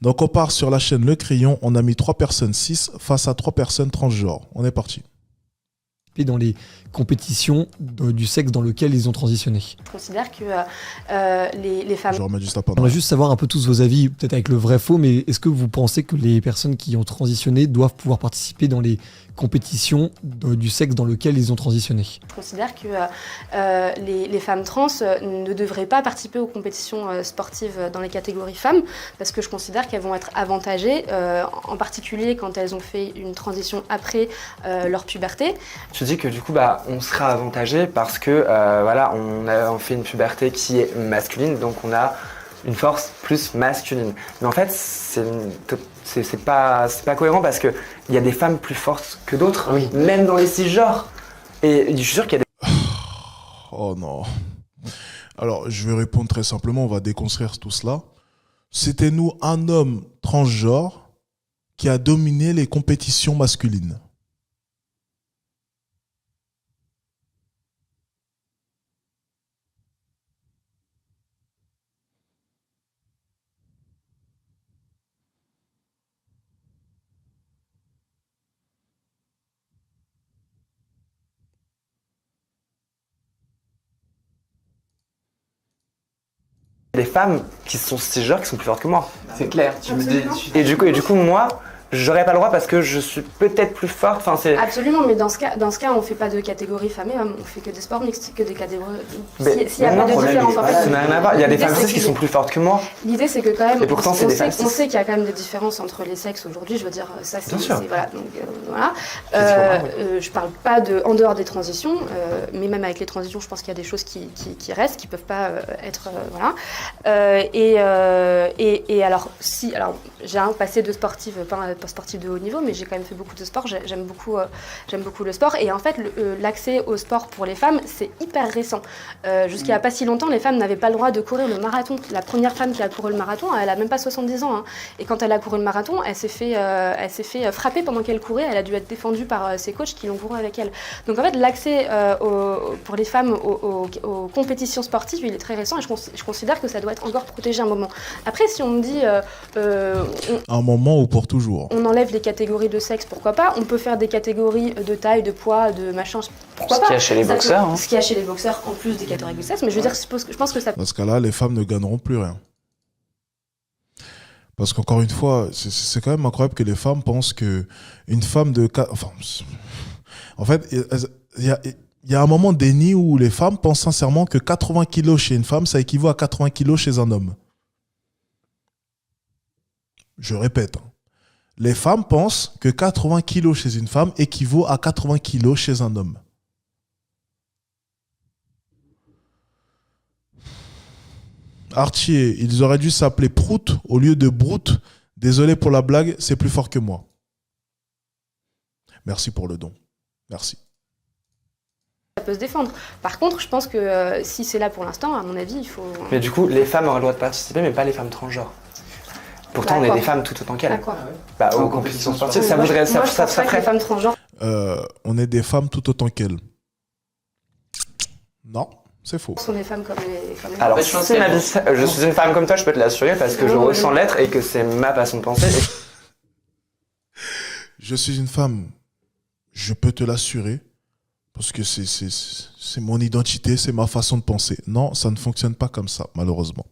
Donc on part sur la chaîne Le Crayon, on a mis 3 personnes 6 face à 3 personnes transgenres. On est parti. Dans les compétitions du sexe dans lequel ils ont transitionné. Je considère que les femmes... Je remets juste à part. J'aimerais juste savoir un peu tous vos avis, peut-être avec le vrai-faux, mais est-ce que vous pensez que les personnes qui ont transitionné doivent pouvoir participer dans les compétitions du sexe dans lequel ils ont transitionné? Je considère que les femmes trans ne devraient pas participer aux compétitions sportives dans les catégories femmes, parce que je considère qu'elles vont être avantagées, en particulier quand elles ont fait une transition après leur puberté. Je dis que du coup, on sera avantagé parce que voilà, on fait une puberté qui est masculine, donc on a une force plus masculine. Mais en fait, c'est pas cohérent parce que il y a des femmes plus fortes que d'autres, oui, même dans les cisgenres. Et je suis sûr qu'il y a des... Oh non. Alors, je vais répondre très simplement, on va déconstruire tout cela. C'était nous, un homme transgenre, qui a dominé les compétitions masculines. Des femmes qui sont cisgenres qui sont plus fortes que moi. C'est clair. Et du coup, moi, j'aurais pas le droit parce que je suis peut-être plus forte. Enfin, c'est... Absolument, mais dans ce cas, on fait pas de catégorie femmes et hommes, on fait que des sports mixtes, que des catégories. S'il n'y a pas de différence, en fait. Ça n'a rien à voir. Il y a des femmes cis qui sont plus fortes que moi. L'idée, c'est que quand même, et pourtant, c'est des femmes cis. On sait qu'il y a quand même des différences entre les sexes aujourd'hui. Je veux dire, ça, c'est voilà. Donc voilà. Je parle pas de en dehors des transitions, mais même avec les transitions, je pense qu'il y a des choses qui restent, qui peuvent pas être voilà. Et alors, j'ai un passé de sportive, pas sportive de haut niveau, mais j'ai quand même fait beaucoup de sport. J'aime beaucoup le sport. Et en fait, l'accès au sport pour les femmes, c'est hyper récent. Jusqu'il n'y a pas si longtemps, les femmes n'avaient pas le droit de courir le marathon. La première femme qui a couru le marathon, elle a même pas 70 ans. Hein. Et quand elle a couru le marathon, elle s'est fait frapper pendant qu'elle courait. Elle a dû être défendue par ses coachs qui l'ont couru avec elle. Donc en fait, l'accès pour les femmes aux compétitions sportives, il est très récent. Et je considère que ça doit être encore protégé un moment. Après, si on me dit... un moment ou pour toujours. On enlève les catégories de sexe, pourquoi pas. On peut faire des catégories de taille, de poids, de machin, pourquoi pas. Ce qu'il y a chez les boxeurs. Ce qu'il y a chez les boxeurs, en plus des catégories de sexe. Mais je veux dire, je pense que ça... Dans ce cas-là, les femmes ne gagneront plus rien. Parce qu'encore une fois, c'est quand même incroyable que les femmes pensent que une femme de... Enfin, en fait, il y a un moment déni où les femmes pensent sincèrement que 80 kilos chez une femme, ça équivaut à 80 kilos chez un homme. Je répète. Les femmes pensent que 80 kilos chez une femme équivaut à 80 kilos chez un homme. Artier, ils auraient dû s'appeler Prout au lieu de Brout. Désolé pour la blague, c'est plus fort que moi. Merci pour le don. Merci. Ça peut se défendre. Par contre, je pense que si c'est là pour l'instant, à mon avis, il faut... Mais du coup, les femmes auraient le droit de participer, mais pas les femmes transgenres. Pourtant, on est des femmes tout autant qu'elles. Aux compétitions sportives, ça voudrait... Moi, je pense pas que les femmes transgenres... On est des femmes tout autant qu'elles. Non, c'est faux. Ce sont des femmes comme les... Alors, si je suis une femme comme toi, je peux te l'assurer parce que je ressens l'être et que c'est ma façon de penser. Je suis une femme, je peux te l'assurer, parce que c'est mon identité, c'est ma façon de penser. Non, ça ne fonctionne pas comme ça, malheureusement.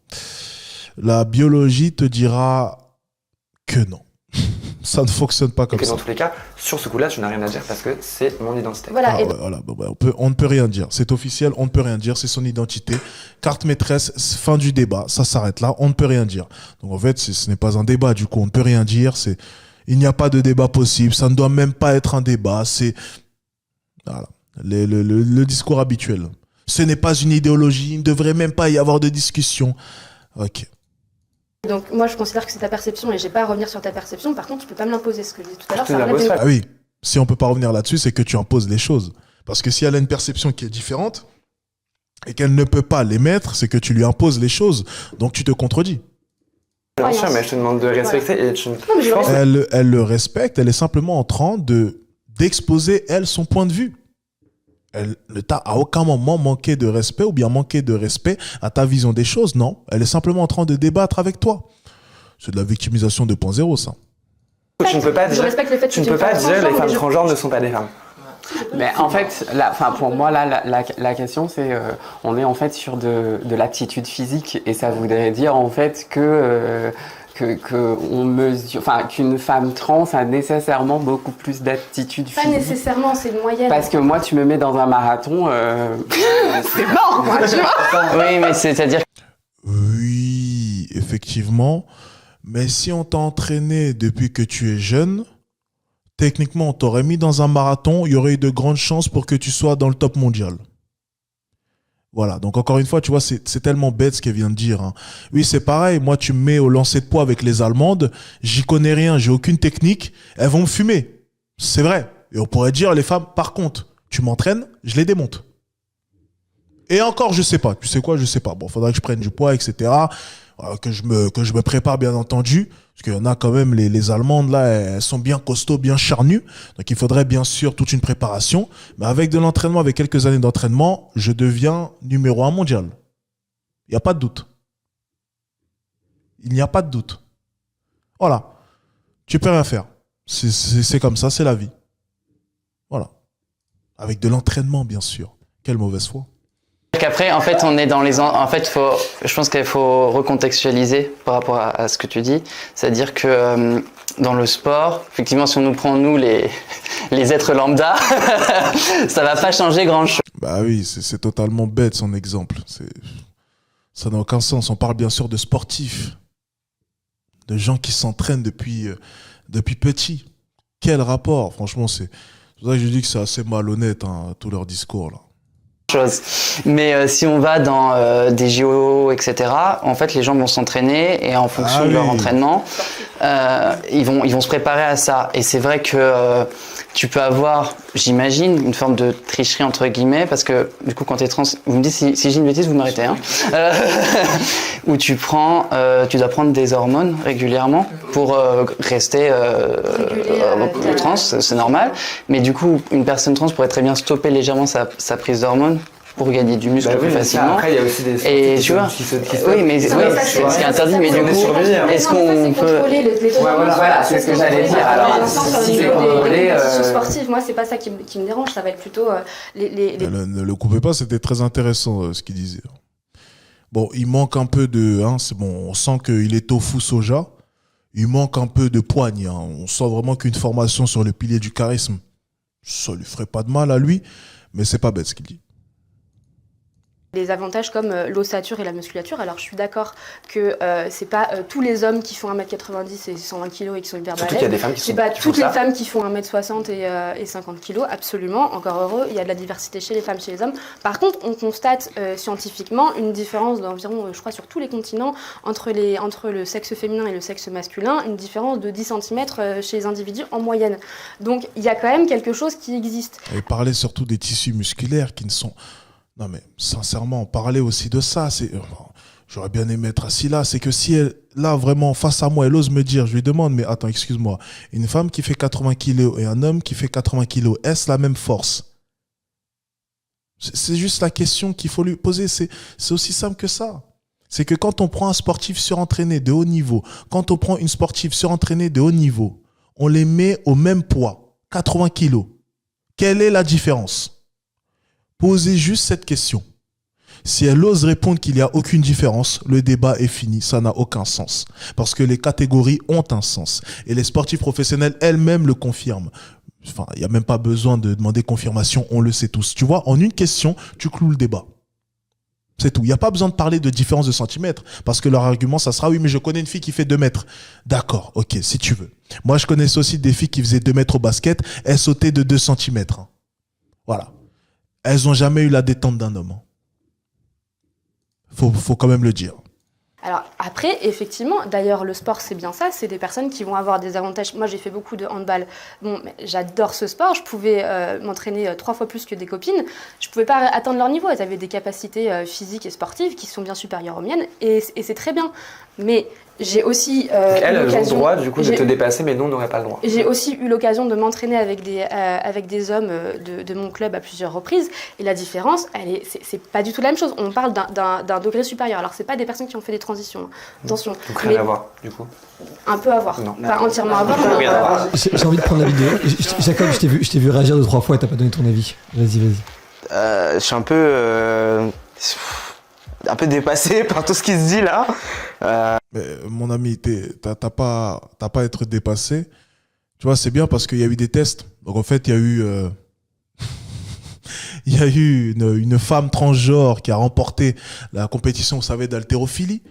La biologie te dira que non. Ça ne fonctionne pas comme ça. Dans tous les cas, sur ce coup-là, je n'ai rien à dire parce que c'est mon identité. Voilà. On ne peut rien dire. C'est officiel, on ne peut rien dire. C'est son identité. Carte maîtresse, fin du débat. Ça s'arrête là. On ne peut rien dire. Donc en fait, ce n'est pas un débat. Du coup, on ne peut rien dire. Il n'y a pas de débat possible. Ça ne doit même pas être un débat. C'est voilà. Le discours habituel. Ce n'est pas une idéologie. Il ne devrait même pas y avoir de discussion. Ok. Donc moi je considère que c'est ta perception et j'ai pas à revenir sur ta perception. Par contre, tu peux pas me l'imposer. Ce que je disais tout à l'heure, Ah oui, si on peut pas revenir là-dessus, c'est que tu imposes les choses. Parce que si elle a une perception qui est différente et qu'elle ne peut pas l'émettre, c'est que tu lui imposes les choses. Donc tu te contredis. Bien sûr, mais je te demande de respecter et tu... Elle le respecte, elle est simplement en train d'exposer, elle, son point de vue. Elle ne t'a à aucun moment manqué de respect ou bien manqué de respect à ta vision des choses, non. Elle est simplement en train de débattre avec toi. C'est de la victimisation 2.0, ça. Tu ne peux pas Je dire, respecte le fait que tu ne tu es peux pas une femme dire les transgenre, femmes mais transgenres ne sont pas des femmes. Mais en fait, pour moi, là, la question, c'est on est en fait sur de l'aptitude physique et ça voudrait dire en fait on mesure, qu'une femme trans a nécessairement beaucoup plus d'aptitude Pas physique. nécessairement, c'est une moyenne. Parce que moi, tu me mets dans un marathon, c'est mort, moi, tu vois. Oui, mais c'est-à-dire. Oui, effectivement. Mais si on t'a entraîné depuis que tu es jeune, techniquement, on t'aurait mis dans un marathon, il y aurait eu de grandes chances pour que tu sois dans le top mondial. Voilà, donc encore une fois, tu vois, c'est tellement bête ce qu'elle vient de dire. Hein. Oui, c'est pareil, moi tu me mets au lancer de poids avec les Allemandes, j'y connais rien, j'ai aucune technique, elles vont me fumer. C'est vrai. Et on pourrait dire, les femmes, par contre, tu m'entraînes, je les démonte. Et encore, je sais pas. Tu sais quoi, je sais pas. Bon, faudrait que je prenne du poids, etc. Que je me prépare, bien entendu. Parce qu'il y en a quand même, les Allemandes, là, elles sont bien costauds, bien charnues. Donc, il faudrait bien sûr toute une préparation. Mais avec de l'entraînement, avec quelques années d'entraînement, je deviens numéro 1 mondial. Il n'y a pas de doute. Il n'y a pas de doute. Voilà. Tu peux rien faire. C'est comme ça, c'est la vie. Voilà. Avec de l'entraînement, bien sûr. Quelle mauvaise foi. Qu'après, en fait, on est dans les... En fait, je pense qu'il faut recontextualiser par rapport à ce que tu dis. C'est-à-dire que dans le sport, effectivement, si on nous prend, nous, les êtres lambda, ça va pas changer grand-chose. Bah oui, c'est totalement bête son exemple. Ça n'a aucun sens. On parle bien sûr de sportifs, de gens qui s'entraînent depuis petit. Quel rapport? Franchement, c'est pour ça que je dis que c'est assez malhonnête, hein, tout leur discours là. Mais si on va dans des JO, etc., en fait, les gens vont s'entraîner et en fonction de leur entraînement, ils vont se préparer à ça. Et c'est vrai que tu peux avoir, j'imagine, une forme de tricherie entre guillemets, parce que du coup, quand tu es trans, vous me dites si j'ai une bêtise, vous m'arrêtez, hein, où tu dois prendre des hormones régulièrement pour rester trans, c'est normal. Mais du coup, une personne trans pourrait très bien stopper légèrement sa prise d'hormones pour gagner du muscle plus facilement. Après, il y a aussi des et tu vois, oui, mais c'est interdit, mais du coup, est-ce qu'on peut... Voilà, c'est ce que j'allais dire. Alors, si c'est contrôlé... sportive, moi, c'est pas ça qui me dérange, ça va être plutôt Ne le coupez pas, c'était très intéressant ce qu'il disait. Bon, il manque un peu de... Hein, c'est bon, on sent qu'il est tofu soja. Il manque un peu de poigne. Hein. On sent vraiment qu'une formation sur le pilier du charisme, ça lui ferait pas de mal à lui, mais c'est pas bête ce qu'il dit. Des avantages comme l'ossature et la musculature. Alors je suis d'accord que c'est pas tous les hommes qui font 1m90 et 120 kg et qui sont hyper balèzes. Surtout qu'il y a des femmes qui c'est pas toutes les femmes qui font 1m60 et 50 kg, absolument. Encore heureux, il y a de la diversité chez les femmes, chez les hommes. Par contre, on constate scientifiquement une différence d'environ, je crois, sur tous les continents entre le sexe féminin et le sexe masculin, une différence de 10 cm chez les individus en moyenne. Donc il y a quand même quelque chose qui existe. Et parler surtout des tissus musculaires qui ne sont... Non mais sincèrement, parler aussi de ça, j'aurais bien aimé être assis là, c'est que si elle, là vraiment face à moi, elle ose me dire, je lui demande, mais attends, excuse-moi, une femme qui fait 80 kilos et un homme qui fait 80 kilos, est-ce la même force? C'est juste la question qu'il faut lui poser, c'est aussi simple que ça. C'est que quand on prend un sportif surentraîné de haut niveau, quand on prend une sportive surentraînée de haut niveau, on les met au même poids, 80 kilos. Quelle est la différence? Posez juste cette question. Si elle ose répondre qu'il n'y a aucune différence, le débat est fini, ça n'a aucun sens. Parce que les catégories ont un sens. Et les sportifs professionnels elles-mêmes le confirment. Enfin, il n'y a même pas besoin de demander confirmation, on le sait tous. Tu vois, en une question, tu cloues le débat. C'est tout. Il n'y a pas besoin de parler de différence de centimètres. Parce que leur argument, ça sera, oui, mais je connais une fille qui fait 2 mètres. D'accord, ok, si tu veux. Moi, je connaissais aussi des filles qui faisaient 2 mètres au basket, elles sautaient de 2 centimètres. Voilà. Elles n'ont jamais eu la détente d'un homme. Faut quand même le dire. Alors après, effectivement, d'ailleurs le sport c'est bien ça, c'est des personnes qui vont avoir des avantages. Moi j'ai fait beaucoup de handball, bon, mais j'adore ce sport, je pouvais m'entraîner 3 fois plus que des copines, je pouvais pas atteindre leur niveau, elles avaient des capacités physiques et sportives qui sont bien supérieures aux miennes et c'est très bien. Mais J'ai aussi Elles ont le l'occasion- droit du coup de j'ai- te dépasser, mais nous on n'aurait pas le droit. J'ai aussi eu l'occasion de m'entraîner avec des hommes de mon club à plusieurs reprises. Et la différence, c'est pas du tout la même chose. On parle d'un degré supérieur. Alors, c'est pas des personnes qui ont fait des transitions. Attention. Donc rien Mais à voir du coup. un peu à voir. Non. Pas entièrement à voir. Non, mais un rien peu à à voir. voir. J'ai envie de prendre la vidéo. Jacob, je t'ai vu réagir 2-3 fois et t'as pas donné ton avis. Vas-y. Je suis un peu dépassé par tout ce qui se dit là. Mais, mon ami, t'as pas à être dépassé. Tu vois, c'est bien parce qu'il y a eu des tests. Donc en fait, il y a eu, il y a eu une femme transgenre qui a remporté la compétition, vous savez, d'haltérophilie.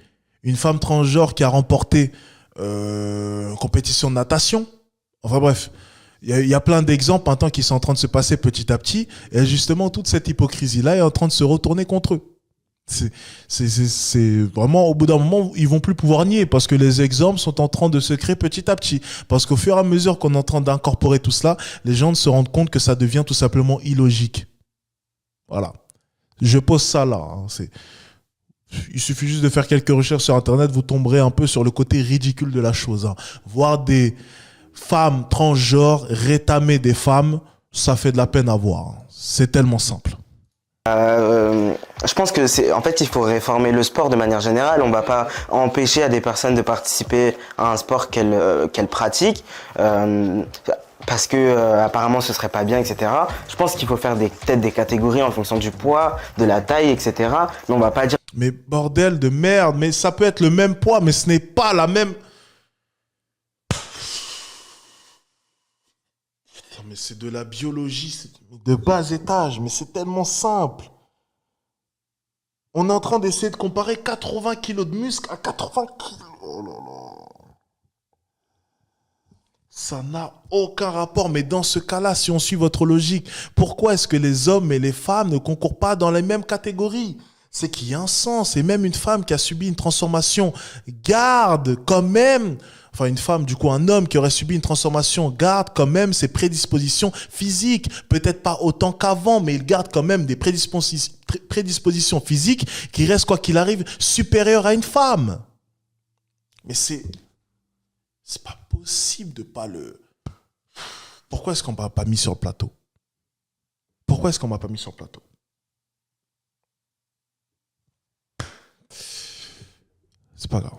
Une femme transgenre qui a remporté une compétition de natation. Enfin bref, il y a plein d'exemples maintenant qui sont en train de se passer petit à petit. Et justement, toute cette hypocrisie-là est en train de se retourner contre eux. C'est vraiment, au bout d'un moment, ils vont plus pouvoir nier parce que les exemples sont en train de se créer petit à petit. Parce qu'au fur et à mesure qu'on est en train d'incorporer tout cela, les gens se rendent compte que ça devient tout simplement illogique. Voilà. Je pose ça là. Il suffit juste de faire quelques recherches sur Internet, vous tomberez un peu sur le côté ridicule de la chose. Voir des femmes transgenres rétamer des femmes, ça fait de la peine à voir. C'est tellement simple. Je pense que en fait, il faut réformer le sport de manière générale. On va pas empêcher à des personnes de participer à un sport qu'elles pratiquent. Parce que apparemment ce serait pas bien, etc. Je pense qu'il faut faire peut-être des catégories en fonction du poids, de la taille, etc. Mais on va pas dire. Mais bordel de merde, mais ça peut être le même poids, mais ce n'est pas la même. Mais c'est de la biologie, c'est de bas étage, mais c'est tellement simple. On est en train d'essayer de comparer 80 kilos de muscle à 80 kilos. Oh là là. Ça n'a aucun rapport, mais dans ce cas-là, si on suit votre logique, pourquoi est-ce que les hommes et les femmes ne concourent pas dans les mêmes catégories ? C'est qu'il y a un sens, et même une femme qui a subi une transformation garde quand même, enfin une femme, du coup un homme qui aurait subi une transformation garde quand même ses prédispositions physiques, peut-être pas autant qu'avant, mais il garde quand même des prédispositions physiques qui restent quoi qu'il arrive supérieures à une femme. Mais c'est pas possible de pas le... Pourquoi est-ce qu'on m'a pas mis sur le plateau ? Pourquoi est-ce qu'on m'a pas mis sur le plateau ? C'est pas grave.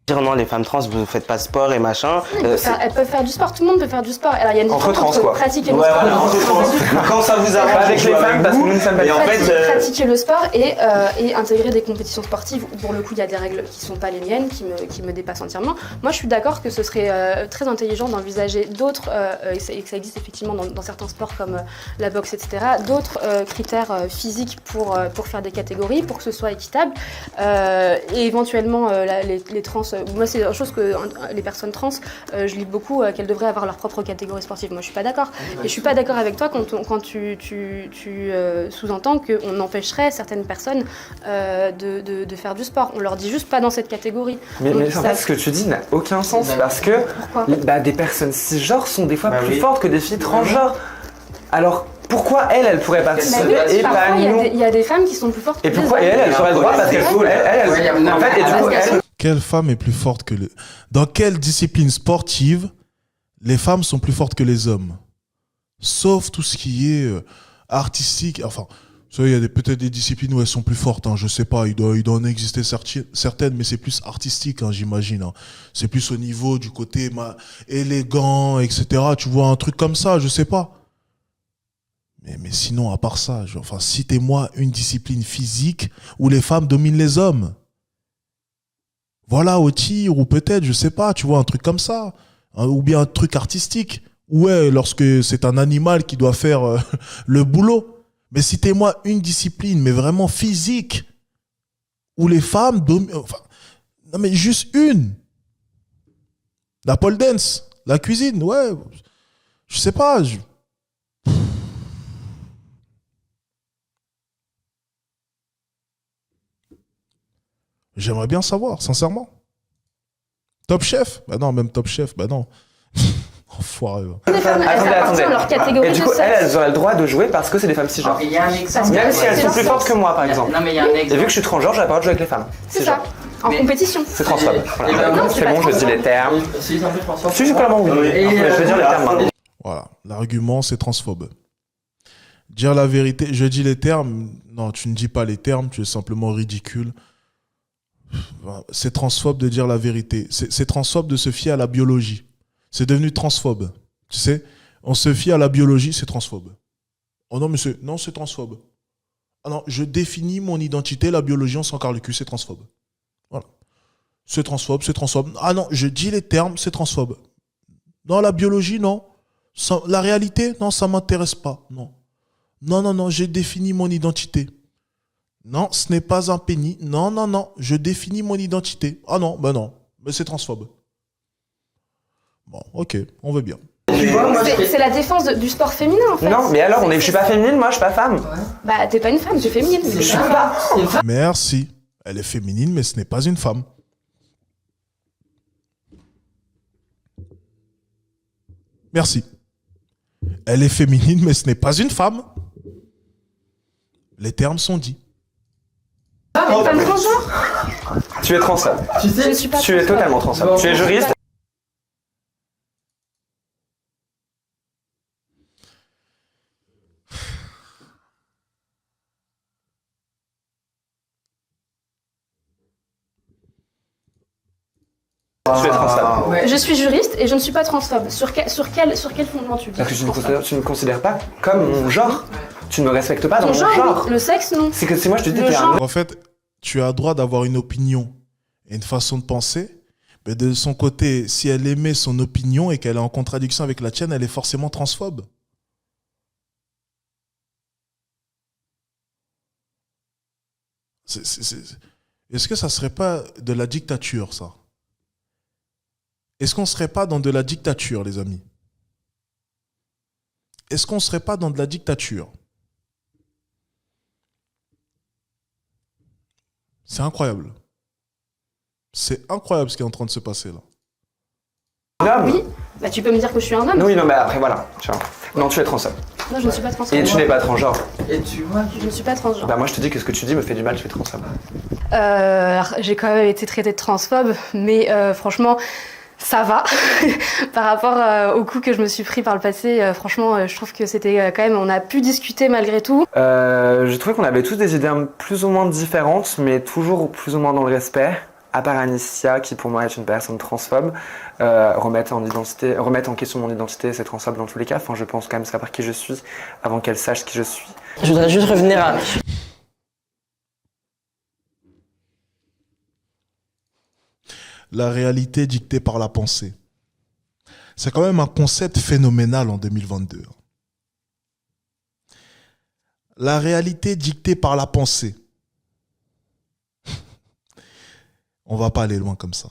Dire non, les femmes trans, vous faites pas de sport et machin. Elles peuvent faire du sport, tout le monde peut faire du sport. Alors il y a une Entre différence trans, quoi. pratiquer le Ouais, sport. voilà, entre trans. Quand ça vous arrange, Avec je les joue femmes, avec parce que vous. nous ne sommes pas Et en fait, Pratiquer le sport et intégrer des compétitions sportives où pour le coup il y a des règles qui sont pas les miennes, qui me dépassent entièrement. Moi je suis d'accord que ce serait très intelligent d'envisager d'autres, et que ça existe effectivement dans certains sports comme la boxe, etc., d'autres critères physiques pour faire des catégories, pour que ce soit équitable. Et éventuellement les trans, moi c'est une chose que les personnes trans, je lis beaucoup qu'elles devraient avoir leur propre catégorie sportive. Moi je suis pas d'accord. Et je suis pas d'accord avec toi quand tu sous-entends qu'on empêcherait certaines personnes de faire du sport. On leur dit juste pas dans cette catégorie. Mais Donc, en fait, ce que tu dis n'a aucun sens parce que Pourquoi des personnes cisgenres sont des fois Bah plus oui. fortes que des filles transgenres. Alors pourquoi elles pourraient participer et pas parfois, nous? il y a des femmes qui sont plus fortes que Et des pourquoi hommes. elles auraient le droit parce qu'elles en fait, et du coup, elles. Quelle femme est plus forte que Dans quelle discipline sportive les femmes sont plus fortes que les hommes ? Sauf tout ce qui est artistique. Enfin, il y a peut-être des disciplines où elles sont plus fortes. Je sais pas, il doit en exister certaines, mais c'est plus artistique, j'imagine. C'est plus au niveau du côté élégant, etc. Tu vois, un truc comme ça, je sais pas. Mais sinon, à part ça, citez-moi une discipline physique où les femmes dominent les hommes. Voilà, au tir, ou peut-être, je sais pas, tu vois, un truc comme ça. Ou bien un truc artistique. Ouais, lorsque c'est un animal qui doit faire le boulot. Mais citez-moi une discipline, mais vraiment physique, où les femmes dominent... Enfin, non, mais juste une. La pole dance, la cuisine, ouais. Je sais pas, J'aimerais bien savoir, sincèrement. Top Chef ? Bah non, même Top Chef, bah non. Enfoiré. Les femmes, elles appartiennent à leur catégorie Et du de coup, sexe. elles auraient le droit de jouer parce que c'est des femmes cisgenres. Il y a un exemple. Parce que Même si elles c'est sont leur plus fortes sexe. que moi, par exemple. Non, mais il y a un Et vu que exemple. je suis transgenre, j'ai pas le droit de jouer avec les femmes. C'est cisgenres. ça. En compétition. C'est transphobe. Voilà. Non, C'est pas bon, je dis les termes. Si, c'est un peu transphobe. Si, c'est clairement oui. Je vais dire les termes maintenant. Voilà, l'argument, c'est transphobe. Dire la vérité, je dis les termes. Non, tu ne dis pas les termes, tu es simplement ridicule. C'est transphobe de dire la vérité. C'est transphobe de se fier à la biologie. C'est devenu transphobe. Tu sais, on se fie à la biologie, c'est transphobe. Oh non, monsieur, non, c'est transphobe. Ah non, je définis mon identité, la biologie, on s'en carre le cul, c'est transphobe. Voilà. C'est transphobe, c'est transphobe. Ah non, je dis les termes, c'est transphobe. Non, la biologie, non. La réalité, non, ça m'intéresse pas. Non. Non, j'ai défini mon identité. Non, ce n'est pas un pénis. Non, je définis mon identité. Ah non, non, mais c'est transphobe. Bon, ok, on veut bien. C'est la défense du sport féminin en fait. Non, mais alors, je suis pas féminine, moi, je suis pas femme. Bah, t'es pas une femme, tu es féminine. Je suis pas. Merci. Elle est féminine, mais ce n'est pas une femme. Merci. Elle est féminine, mais ce n'est pas une femme. Les termes sont dits. Une femme transgenre. Tu es transphobe. Tu sais, Je suis pas Tu es transphobe. totalement transphobe. Tu es juriste. Tu es transphobe. Ouais. Je suis juriste et je ne suis pas transphobe. Sur quel fondement tu dis Parce que tu ne me considères pas comme mon genre. Tu ne me respectes pas dans Ton mon genre, genre. oui. Le sexe, non. C'est que c'est moi, je te dis, Le t'es un genre. En fait, tu as le droit d'avoir une opinion et une façon de penser. Mais de son côté, si elle émet son opinion et qu'elle est en contradiction avec la tienne, elle est forcément transphobe. Est-ce que ça serait pas de la dictature, ça? Est-ce qu'on serait pas dans de la dictature, les amis? Est-ce qu'on serait pas dans de la dictature? C'est incroyable. C'est incroyable ce qui est en train de se passer là. homme. Oui. Bah, tu peux me dire que je suis un homme. Oui, non, mais après, voilà. Tu vois. Non, tu es transphobe. Non, je ne suis pas transphobe. Et tu n'es pas transgenre. Et tu vois, Je ne suis pas transgenre. Bah, moi, je te dis que ce que tu dis me fait du mal, tu es transphobe. J'ai quand même été traitée de transphobe, mais franchement, ça va. Par rapport au coup que je me suis pris par le passé, franchement, je trouve que c'était quand même, on a pu discuter malgré tout. Je trouvais qu'on avait tous des idées plus ou moins différentes, mais toujours plus ou moins dans le respect. À part Anicia, qui pour moi est une personne transphobe, remettre en question mon identité, c'est transphobe dans tous les cas. Enfin, je pense quand même savoir qui je suis avant qu'elle sache qui je suis. Je voudrais juste revenir à... La réalité dictée par la pensée. C'est quand même un concept phénoménal en 2022. La réalité dictée par la pensée. On va pas aller loin comme ça.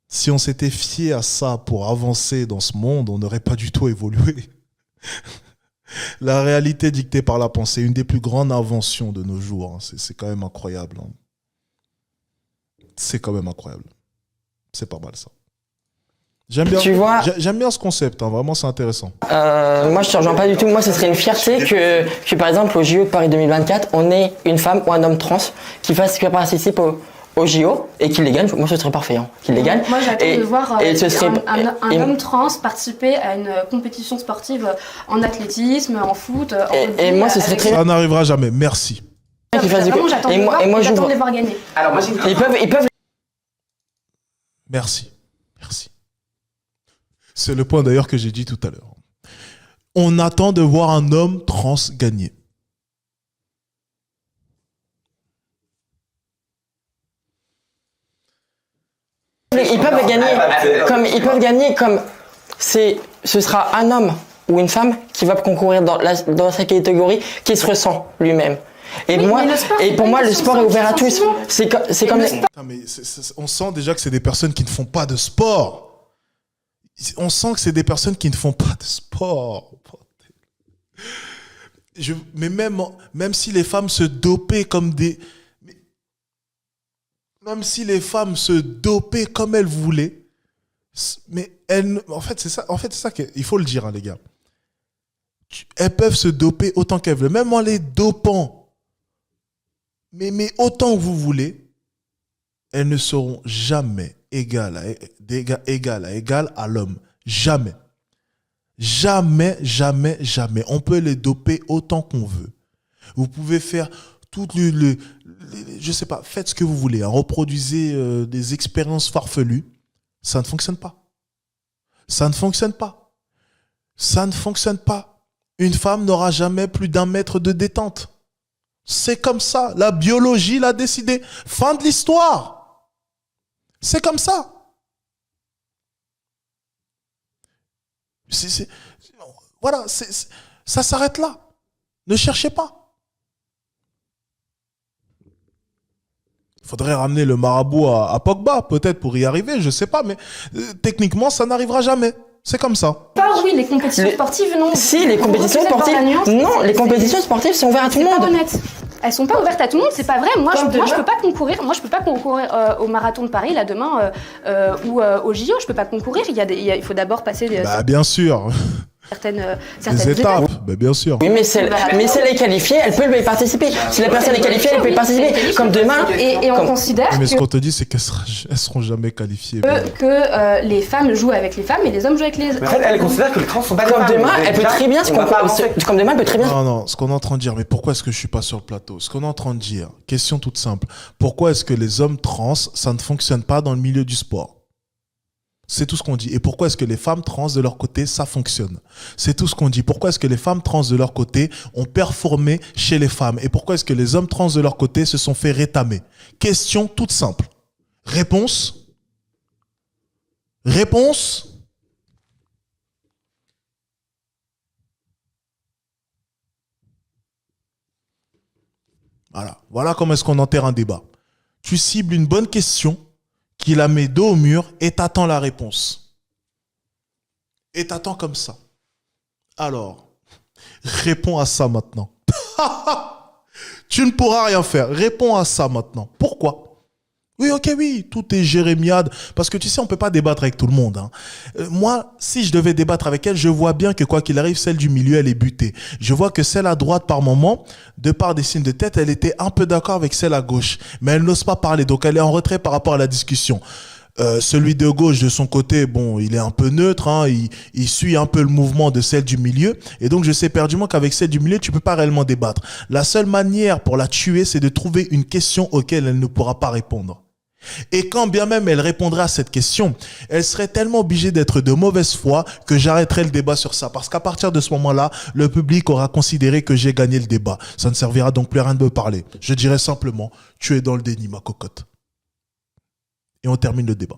Si on s'était fié à ça pour avancer dans ce monde, on n'aurait pas du tout évolué. La réalité dictée par la pensée, une des plus grandes inventions de nos jours. C'est quand même incroyable. C'est quand même incroyable. C'est pas mal ça. J'aime bien, Tu vois- j'aime bien ce concept, vraiment c'est intéressant. Moi, je te rejoins pas du tout. Moi, ce serait une fierté que par exemple, au JO de Paris 2024, on ait une femme ou un homme trans qui participe au JO et qu'il les gagne. Moi, ce serait parfait, hein, qu'il les gagne. Moi, j'attends Et- de voir et ce serait- un et- homme trans participer à une compétition sportive en athlétisme, en foot, en Et- rugby, et moi, ce serait avec- très- Ça n'arrivera jamais, merci. Qu'ils fassent du- Vraiment, j'attends et de moi- voir, et moi, j'attends j'ouvre. de les voir gagner. Alors, moi, j'ai une... Ils peuvent. Merci. Merci. C'est le point d'ailleurs que j'ai dit tout à l'heure. On attend de voir un homme trans gagner. Ils peuvent gagner comme ce sera un homme ou une femme qui va concourir dans sa catégorie qui se ressent lui-même. Et Oui, moi, mais le sport, et c'est pour pas moi, une le question sport est de ouvert à tous. sentiment. C'est comme le les- sport- Putain, mais on sent déjà que c'est des personnes qui ne font pas de sport. On sent que c'est des personnes qui ne font pas de sport. Mais même si les femmes se dopaient comme des... Même si les femmes se dopaient comme elles voulaient, mais en fait, c'est ça qu'il faut le dire, hein, les gars. Elles peuvent se doper autant qu'elles veulent, même en les dopant. Mais autant que vous voulez, elles ne seront jamais égales à l'homme. Jamais. Jamais, jamais, jamais. On peut les doper autant qu'on veut. Vous pouvez faire toutes je sais pas, faites ce que vous voulez, hein, reproduisez des expériences farfelues. Ça ne fonctionne pas. Ça ne fonctionne pas. Ça ne fonctionne pas. Une femme n'aura jamais plus d'1 mètre de détente. C'est comme ça. La biologie l'a décidé. Fin de l'histoire. C'est comme ça. Voilà, ça s'arrête là. Ne cherchez pas. Il faudrait ramener le marabout à Pogba, peut-être pour y arriver, je sais pas, mais techniquement, ça n'arrivera jamais. C'est comme ça. Oui, les compétitions sportives, non. Si, les compétitions sportives. Non, les compétitions sportives sont ouvertes à tout le monde. C'est pas honnête. Elles sont pas ouvertes à tout le monde, c'est pas vrai. Moi, je peux pas concourir. Moi, je peux pas concourir au marathon de Paris là demain ou au JO. Je peux pas concourir. Il faut d'abord passer bien sûr. certaines étapes. Bah, bien sûr. Oui, mais si elle est qualifiée, elle peut y participer. Si la personne est qualifiée, elle peut y participer. Comme demain. Et on considère mais ce qu'on te dit, c'est qu'elles seront jamais qualifiées. Que les femmes jouent avec les femmes et les hommes jouent avec les hommes. Mais en fait, elle considère que les trans sont pas comme demain, elle peut très bien se concourir. Comme demain, elle peut très bien. Non, ce qu'on est en train de dire, mais pourquoi est-ce que je suis pas sur le plateau? Ce qu'on est en train de dire, question toute simple. Pourquoi est-ce que les hommes trans, ça ne fonctionne pas dans le milieu du sport? C'est tout ce qu'on dit. Et pourquoi est-ce que les femmes trans de leur côté, ça fonctionne? C'est tout ce qu'on dit. Pourquoi est-ce que les femmes trans de leur côté ont performé chez les femmes? Et pourquoi est-ce que les hommes trans de leur côté se sont fait rétamer? Question toute simple. Réponse? Voilà comment est-ce qu'on enterre un débat. Tu cibles une bonne question qui la met dos au mur et t'attends la réponse. Et t'attends comme ça. Alors, réponds à ça maintenant. Tu ne pourras rien faire. Réponds à ça maintenant. Pourquoi? Oui, tout est jérémiade. Parce que tu sais, on ne peut pas débattre avec tout le monde. Hein. Moi, si je devais débattre avec elle, je vois bien que quoi qu'il arrive, celle du milieu, elle est butée. Je vois que celle à droite, par moment, de par des signes de tête, elle était un peu d'accord avec celle à gauche. Mais elle n'ose pas parler. Donc, elle est en retrait par rapport à la discussion. Celui de gauche, de son côté, bon, il est un peu neutre, hein, il suit un peu le mouvement de celle du milieu, et donc je sais perdument qu'avec celle du milieu, tu peux pas réellement débattre. La seule manière pour la tuer, c'est de trouver une question auquel elle ne pourra pas répondre. Et quand bien même elle répondrait à cette question, elle serait tellement obligée d'être de mauvaise foi que j'arrêterai le débat sur ça. Parce qu'à partir de ce moment-là, le public aura considéré que j'ai gagné le débat. Ça ne servira donc plus à rien de me parler. Je dirais simplement, tu es dans le déni, ma cocotte. Et on termine le débat.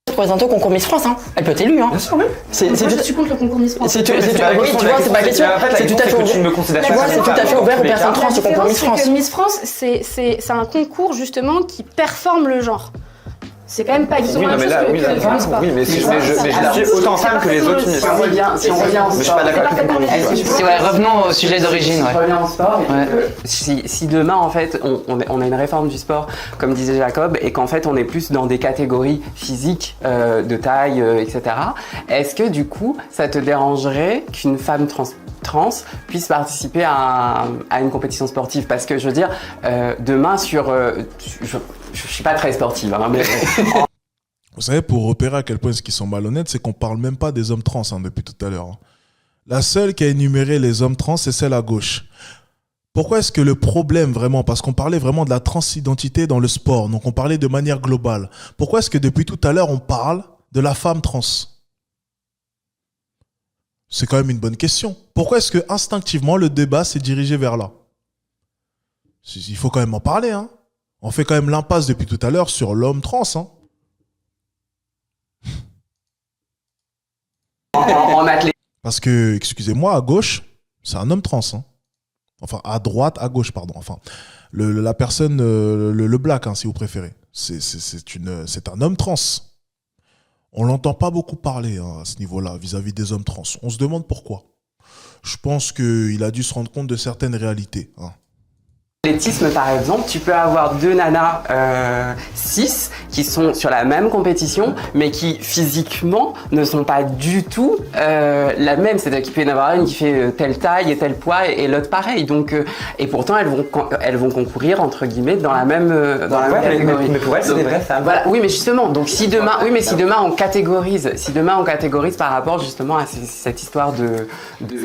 Représenter au concours Miss France, hein. Elle peut être élue, hein. Bien sûr, oui. Tu comptes le concours Miss France. Oui, tu vois, c'est pas question. C'est tout à fait ouvert aux personnes trans au concours Miss France. Miss France, c'est un concours justement qui performe le genre. C'est quand même pas exactement la même chose que le sport. Oui, mais j'élargis autant femmes que les autres Miss France. Si on revient au sport, mais je suis pas d'accord avec le concours Miss France. Revenons au sujet d'origine. Si on revient au sport, si demain en fait on a une réforme du sport, comme disait Jacob, et qu'en fait on est plus dans des catégories physiques, de taille, etc. Est-ce que du coup ça te dérangerait qu'une femme trans puisse participer à une compétition sportive? Parce que je veux dire, demain je suis pas très sportive, hein, mais... Vous savez, pour repérer à quel point ils sont malhonnêtes, c'est qu'on parle même pas des hommes trans depuis tout à l'heure. La seule qui a énuméré les hommes trans, c'est celle à gauche. Pourquoi est-ce que le problème vraiment, parce qu'on parlait vraiment de la transidentité dans le sport, donc on parlait de manière globale. Pourquoi est-ce que depuis tout à l'heure on parle de la femme trans? C'est quand même une bonne question. Pourquoi est-ce que instinctivement le débat s'est dirigé vers là? Il faut quand même en parler, hein. On fait quand même l'impasse depuis tout à l'heure sur l'homme trans. Hein. En athlète. Parce que, excusez-moi, à gauche, c'est un homme trans. Hein. Enfin, à droite, à gauche, pardon. Enfin, la personne, le black, hein, si vous préférez. C'est un homme trans. On l'entend pas beaucoup parler hein, à ce niveau-là, vis-à-vis des hommes trans. On se demande pourquoi. Je pense qu'il a dû se rendre compte de certaines réalités. Hein. L'athlétisme, par exemple, tu peux avoir 2 nanas 6 qui sont sur la même compétition, mais qui physiquement ne sont pas du tout la même. C'est-à-dire qu'il peut y en avoir une qui fait telle taille et tel poids et l'autre pareil. Donc, et pourtant, elles vont concourir entre guillemets dans la même catégorie. Mais pour elles, c'est des vraies femmes. Voilà, oui, mais justement, donc si demain on catégorise, par rapport justement à cette histoire de...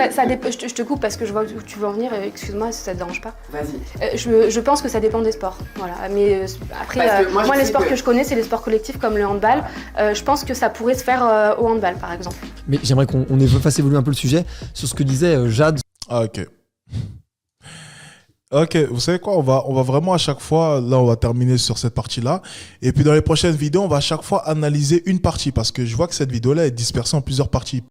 Ça dépend. Je te coupe parce que je vois où tu veux en venir. Excuse-moi si ça te dérange pas. Vas-y. Je pense que ça dépend des sports. Voilà. Mais après, moi les sports que je connais, c'est les sports collectifs comme le handball. Je pense que ça pourrait se faire au handball, par exemple. Mais j'aimerais qu'on fasse évoluer un peu le sujet sur ce que disait Jade. Ah, ok. Ok, vous savez quoi, on va vraiment à chaque fois, là on va terminer sur cette partie-là, et puis dans les prochaines vidéos, on va à chaque fois analyser une partie, parce que je vois que cette vidéo-là est dispersée en plusieurs parties.